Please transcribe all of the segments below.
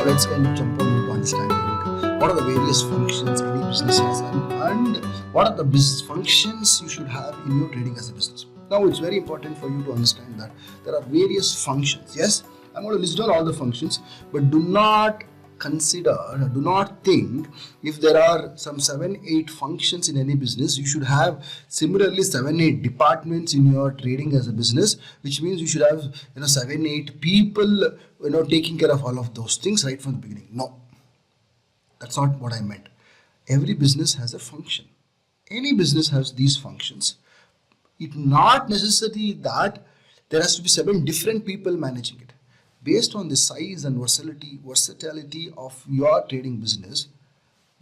Now let's kind of jump on into understanding what are the various functions any business has and what are the business functions you should have in your trading as a business. Now it's very important for you to understand that there are various functions. Yes, I'm going to list down all the functions, but do not think if there are some 7-8 functions in any business, you should have similarly 7-8 departments in your trading as a business, which means you should have 7-8 people taking care of all of those things right from the beginning. No, that's not what I meant. Every business has a function. Any business has these functions. It's not necessary that there has to be 7 different people managing it. Based on the size and versatility of your trading business,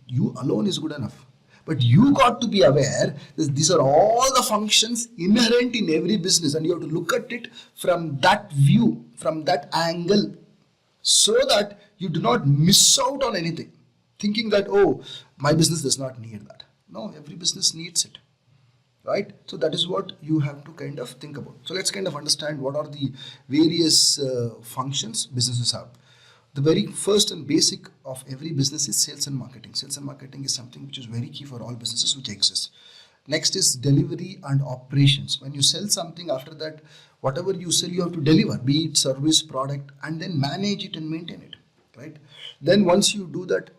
you alone is good enough. But you got to be aware that these are all the functions inherent in every business, and you have to look at it from that view, from that angle, so that you do not miss out on anything, thinking that, oh, my business does not need that. No, every business needs it. Right? So that is what you have to kind of think about. So let's kind of understand what are the various functions businesses have. The very first and basic of every business is sales and marketing. Sales and marketing is something which is very key for all businesses which exist. Next is delivery and operations. When you sell something, after that, whatever you sell, you have to deliver, be it service, product, and then manage it and maintain it. Right? Then once you do that,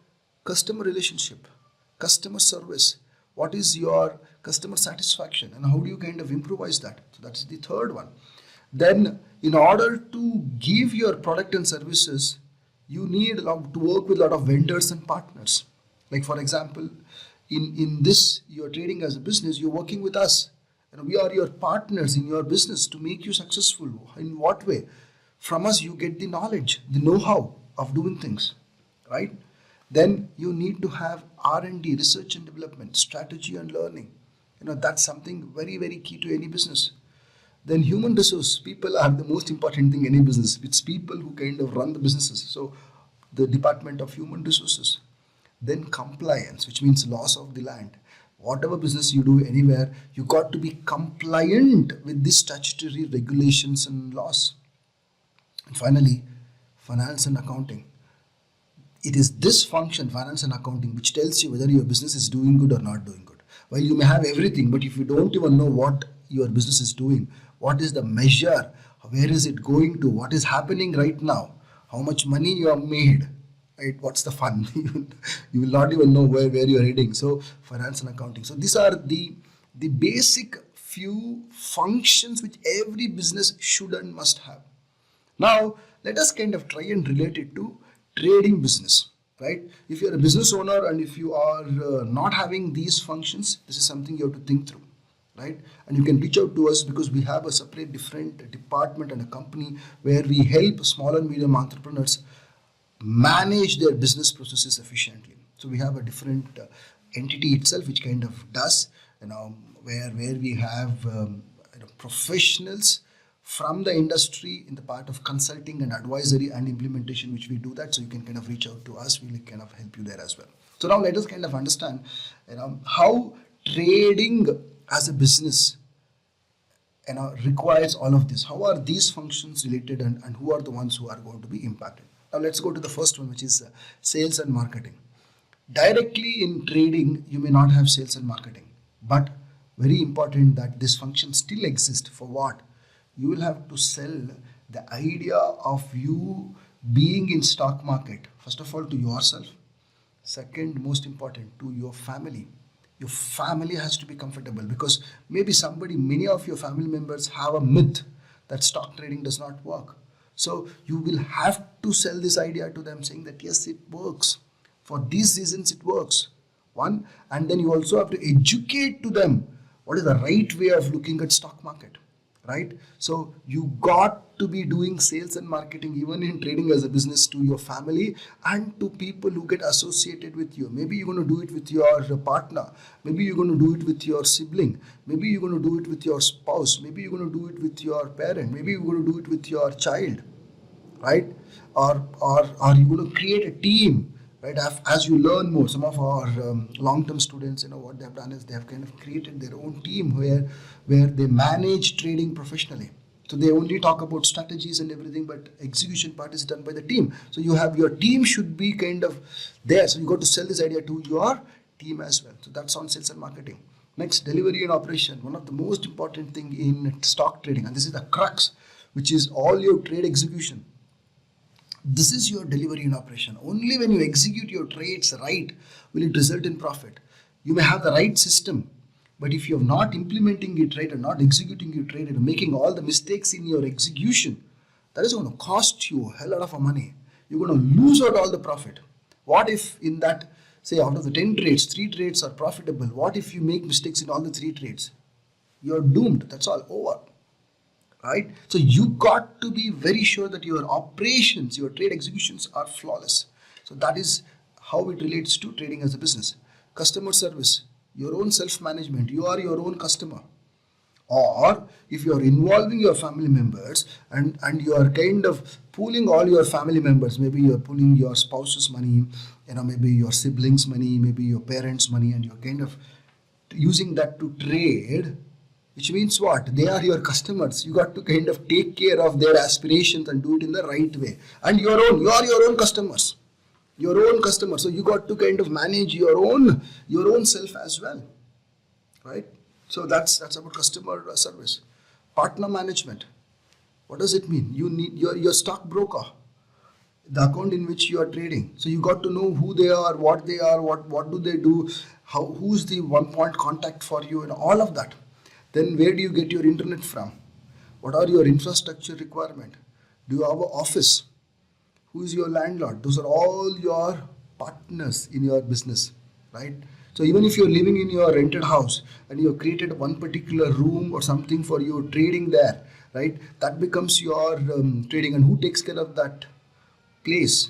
customer relationship, customer service, what is your customer satisfaction and how do you kind of improvise that? So that's the third one. Then in order to give your product and services, you need to work with a lot of vendors and partners. Like for example, in this, you're trading as a business, you're working with us. We are your partners in your business to make you successful. In what way? From us, you get the knowledge, the know-how of doing things, right? Then you need to have R&D, research and development, strategy and learning. That's something very, very key to any business. Then human resource, people are the most important thing in any business. It's people who kind of run the businesses. So the department of human resources. Then compliance, which means laws of the land. Whatever business you do anywhere, you got to be compliant with these statutory regulations and laws. And finally, finance and accounting. It is this function, finance and accounting, which tells you whether your business is doing good or not doing good. Well, you may have everything, but if you don't even know what your business is doing, what is the measure, where is it going to, what is happening right now, how much money you have made, right? What's the fun? You will not even know where you are heading. So finance and accounting. So these are the basic few functions which every business should and must have. Now, let us kind of try and relate it to trading business, right? If you're a business owner and if you are not having these functions, this is something you have to think through, right? And you can reach out to us because we have a separate different department and a company where we help small and medium entrepreneurs manage their business processes efficiently. So we have a different entity itself which kind of does, where we have professionals from the industry in the part of consulting and advisory and implementation, which we do that. So you can kind of reach out to us. We'll kind of help you there as well. So now let us kind of understand, how trading as a business, requires all of this. How are these functions related and who are the ones who are going to be impacted? Now let's go to the first one, which is sales and marketing. Directly in trading, you may not have sales and marketing, but very important that this function still exists. For what? You will have to sell the idea of you being in stock market, first of all, to yourself. Second, most important, to your family. Your family has to be comfortable because maybe many of your family members have a myth that stock trading does not work. So you will have to sell this idea to them saying that yes, it works. For these reasons it works. One, and then you also have to educate to them what is the right way of looking at stock market. Right? So you got to be doing sales and marketing even in trading as a business to your family and to people who get associated with you. Maybe you're going to do it with your partner. Maybe you're going to do it with your sibling. Maybe you're going to do it with your spouse. Maybe you're going to do it with your parent. Maybe you're going to do it with your child. Right? Or are you going to create a team? Right, as you learn more, some of our long-term students, what they have done is they have kind of created their own team where they manage trading professionally. So they only talk about strategies and everything, but execution part is done by the team. So you have your team should be kind of there. So you got to sell this idea to your team as well. So that's on sales and marketing. Next, delivery and operation. One of the most important thing in stock trading, and this is the crux, which is all your trade execution. This is your delivery and operation. Only when you execute your trades right will it result in profit. You may have the right system, but if you're not implementing it right and not executing it right and making all the mistakes in your execution, that is going to cost you a hell lot of money. You're going to lose out all the profit. What if in that, say out of the 10 trades, 3 trades are profitable? What if you make mistakes in all the 3 trades? You're doomed. That's all over. Right? So you got to be very sure that your operations, your trade executions are flawless. So that is how it relates to trading as a business. Customer service, your own self-management, you are your own customer. Or if you are involving your family members and you are kind of pooling all your family members, maybe you are pooling your spouse's money, maybe your siblings' money, maybe your parents' money, and you're kind of using that to trade, which means what? They are your customers. You got to kind of take care of their aspirations and do it in the right way. And you are your own customers. Your own customers. So you got to kind of manage your own self as well. Right? So that's about customer service. Partner management. What does it mean? You need your stockbroker, the account in which you are trading. So you got to know who they are, what do they do, who's the one point contact for you, and all of that. Then where do you get your internet from? What are your infrastructure requirement? Do you have an office? Who is your landlord? Those are all your partners in your business, right? So even if you're living in your rented house and you have created one particular room or something for your trading there, right? That becomes your trading. And who takes care of that place?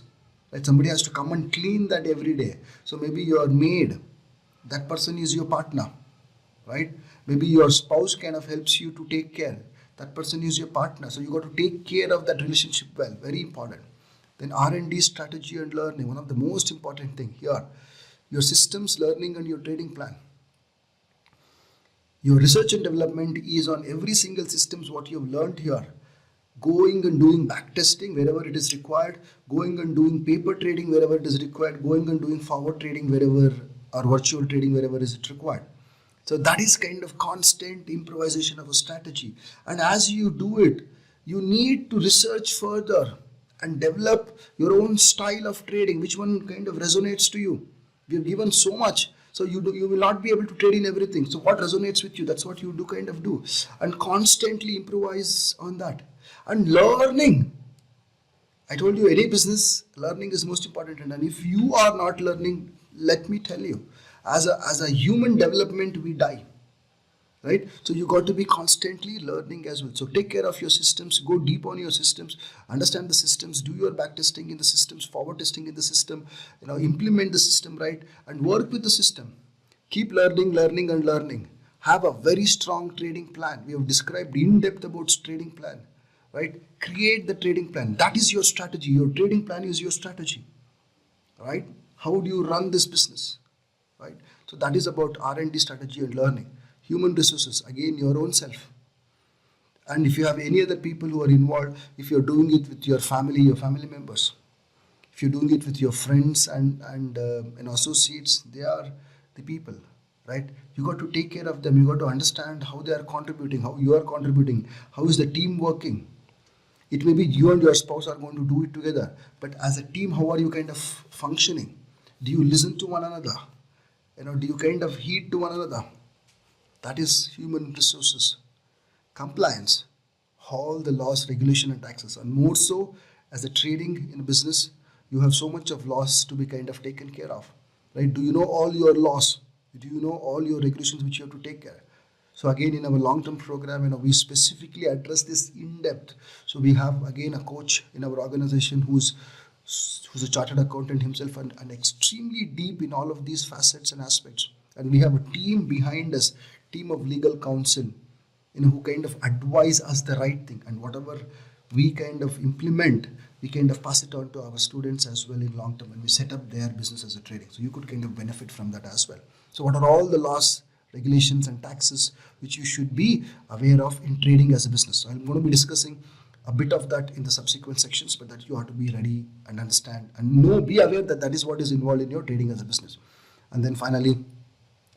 Right? Somebody has to come and clean that every day. So maybe your maid, that person is your partner, right? Maybe your spouse kind of helps you to take care. That person is your partner. So you got to take care of that relationship well. Very important. Then R&D, strategy and learning. One of the most important thing here. Your systems, learning and your trading plan. Your research and development is on every single systems what you have learned here. Going and doing back testing wherever it is required. Going and doing paper trading wherever it is required. Going and doing forward trading wherever, or virtual trading wherever is it required. So that is kind of constant improvisation of a strategy. And as you do it, you need to research further and develop your own style of trading. Which one kind of resonates to you? We have given so much. So you will not be able to trade in everything. So what resonates with you? That's what you do. And constantly improvise on that. And learning. I told you any business, learning is most important. And if you are not learning, let me tell you, as a human development, we die, right? So you got to be constantly learning as well. So take care of your systems, go deep on your systems, understand the systems, do your back testing in the systems, forward testing in the system, implement the system right, and work with the system. Keep learning. Have a very strong trading plan. We have described in depth about trading plan, right? Create the trading plan. That is your strategy. Your trading plan is your strategy, right? How do you run this business? Right? So that is about R&D, strategy and learning. Human resources, again your own self. And if you have any other people who are involved, if you're doing it with your family members, if you're doing it with your friends and associates, they are the people, right? You got to take care of them. You got to understand how they are contributing, how you are contributing, how is the team working. It may be you and your spouse are going to do it together, but as a team, how are you kind of functioning? Do you listen to one another? Do you kind of heed to one another? That is human resources. Compliance, all the laws, regulation and taxes. And more so as a trading in a business, you have so much of laws to be kind of taken care of. Right? Do you know all your laws? Do you know all your regulations which you have to take care? So again, in our long-term program, we specifically address this in depth. So we have again a coach in our organization who's a chartered accountant himself and extremely deep in all of these facets and aspects. And we have a team behind us, team of legal counsel, who kind of advise us the right thing. And whatever we kind of implement, we kind of pass it on to our students as well in long term. And we set up their business as a trading. So you could kind of benefit from that as well. So what are all the laws, regulations and taxes which you should be aware of in trading as a business. So I'm going to be discussing a bit of that in the subsequent sections, but that you have to be ready and understand and be aware that that is what is involved in your trading as a business. And then finally,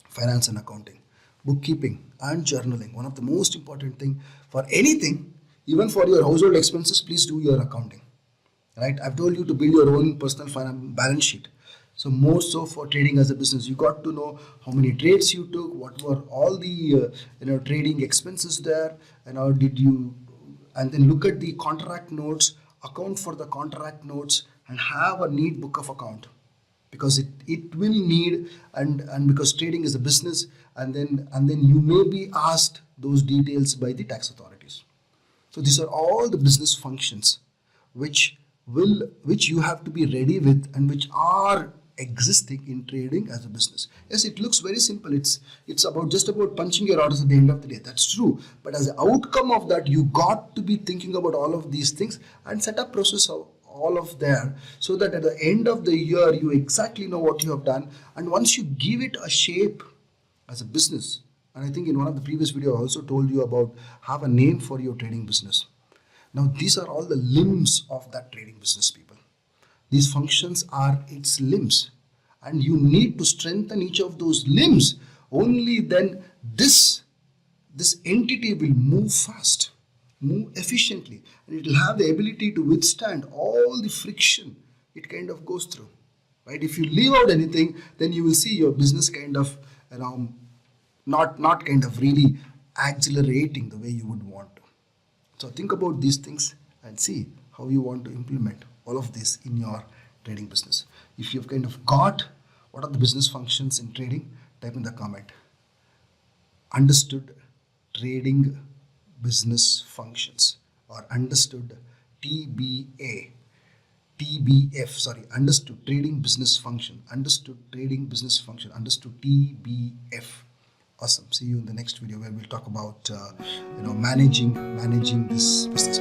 finance and accounting, bookkeeping and journaling. One of the most important thing for anything, even for your household expenses, please do your accounting. Right? I've told you to build your own personal balance sheet. So more so for trading as a business, you got to know how many trades you took, what were all the trading expenses there, and how did you, and then look at the contract notes, account for the contract notes, and have a neat book of account, because it will need, and because trading is a business, and then you may be asked those details by the tax authorities. So these are all the business functions which you have to be ready with and which are existing in trading as a business. Yes, it looks very simple. It's just about punching your orders at the end of the day. That's true. But as an outcome of that, you got to be thinking about all of these things and set up process of all of there, so that at the end of the year you exactly know what you have done. And once you give it a shape as a business, and I think in one of the previous video I also told you about have a name for your trading business. Now these are all the limbs of that trading business, people. These functions are its limbs, and you need to strengthen each of those limbs. Only then this entity will move fast, move efficiently, and it will have the ability to withstand all the friction it kind of goes through. Right? If you leave out anything, then you will see your business kind of not kind of really accelerating the way you would want to. So think about these things and see how you want to implement all of this in your trading business. If you've kind of got what are the business functions in trading, type in the comment. Understood trading business functions, or understood understood trading business function, understood trading business function, understood TBF. Awesome. See you in the next video where we'll talk about managing this business.